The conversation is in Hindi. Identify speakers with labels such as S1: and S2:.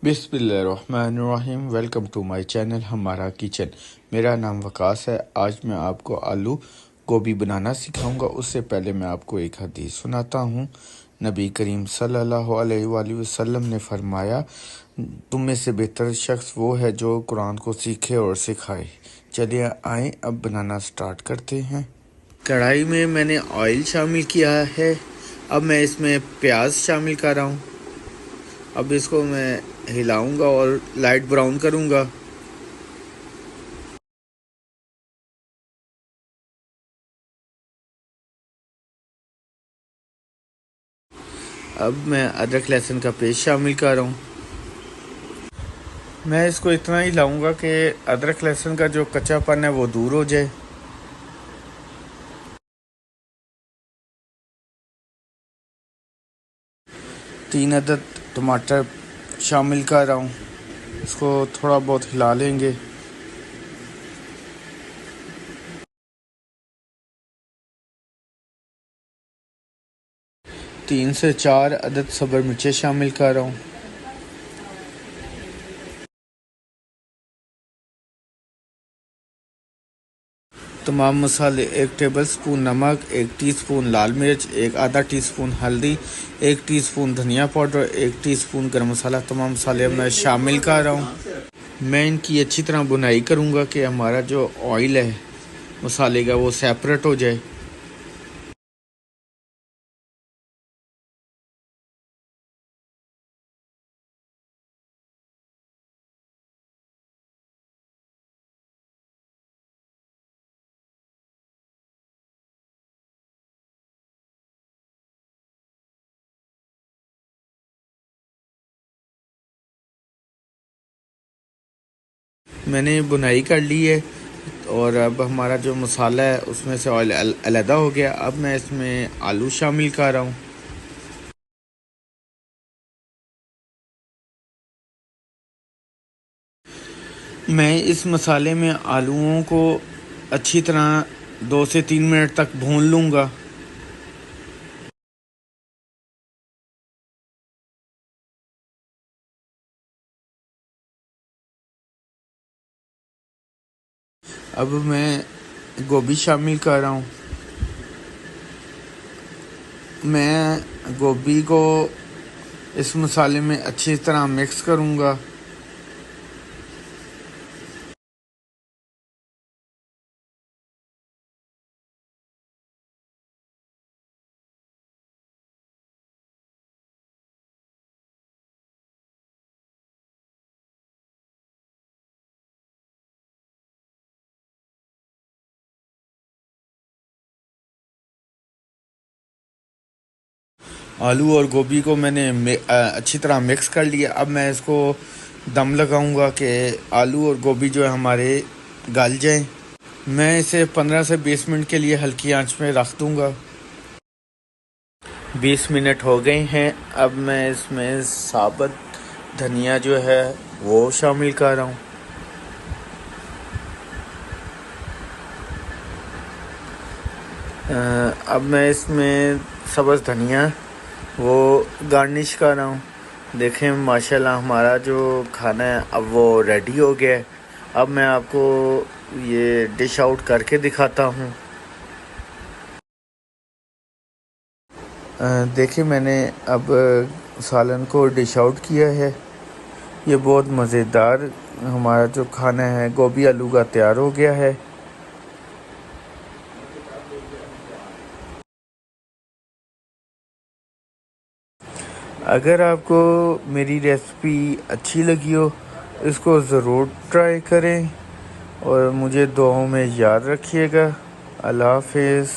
S1: बिस्मिल्लाहिर्रहमानिर्रहीम। वेलकम टू माय चैनल हमारा किचन। मेरा नाम वकास है। आज मैं आपको आलू गोभी बनाना सिखाऊंगा। उससे पहले मैं आपको एक हदीस सुनाता हूँ। नबी करीम सल्लल्लाहु अलैहि वसल्लम ने फरमाया, तुम में से बेहतर शख्स वो है जो कुरान को सीखे और सिखाए। चलिए आए अब बनाना स्टार्ट करते हैं। कढ़ाई में मैंने ऑयल शामिल किया है। अब मैं इसमें प्याज शामिल कर रहा हूँ। अब इसको मैं हिलाऊंगा और लाइट ब्राउन करूंगा। अब मैं अदरक लहसुन का पेस्ट शामिल कर रहा हूँ। मैं इसको इतना ही हिलाऊंगा कि अदरक लहसुन का जो कच्चापन है वो दूर हो जाए। तीन अदद टमाटर शामिल कर रहा हूँ। इसको थोड़ा बहुत हिला लेंगे। तीन से चार अदद सब्ज़ मिर्चें शामिल कर रहा हूँ। तमाम मसाले, एक टेबल स्पून नमक, एक टीस्पून लाल मिर्च, एक आधा टीस्पून हल्दी, एक टीस्पून धनिया पाउडर, एक टीस्पून गरम मसाला, तमाम मसाले मैं शामिल कर रहा हूँ। मैं इनकी अच्छी तरह बुनाई करूँगा कि हमारा जो ऑयल है मसाले का वो सेपरेट हो जाए। मैंने बुनाई कर ली है और अब हमारा जो मसाला है उसमें से ऑयल अलहदा हो गया। अब मैं इसमें आलू शामिल कर रहा हूँ। मैं इस मसाले में आलूओं को अच्छी तरह 2 से 3 मिनट तक भून लूँगा। अब मैं गोभी शामिल कर रहा हूँ। मैं गोभी को इस मसाले में अच्छी तरह मिक्स करूँगा। आलू और गोभी को मैंने अच्छी तरह मिक्स कर लिया। अब मैं इसको दम लगाऊंगा कि आलू और गोभी जो है हमारे गल जाएं। मैं इसे 15 से 20 मिनट के लिए हल्की आंच में रख दूंगा। 20 मिनट हो गए हैं। अब मैं इसमें साबुत धनिया जो है वो शामिल कर रहा हूँ। अब मैं इसमें सब्ज़ धनिया वो गार्निश कर रहा हूँ। देखें माशाल्लाह हमारा जो खाना है अब वो रेडी हो गया है। अब मैं आपको ये डिश आउट करके दिखाता हूँ। देखिए मैंने अब सालन को डिश आउट किया है। ये बहुत मज़ेदार हमारा जो खाना है गोभी आलू का तैयार हो गया है। अगर आपको मेरी रेसिपी अच्छी लगी हो इसको ज़रूर ट्राई करें और मुझे दुआओं में याद रखिएगा। अल्लाह हाफ़िज़।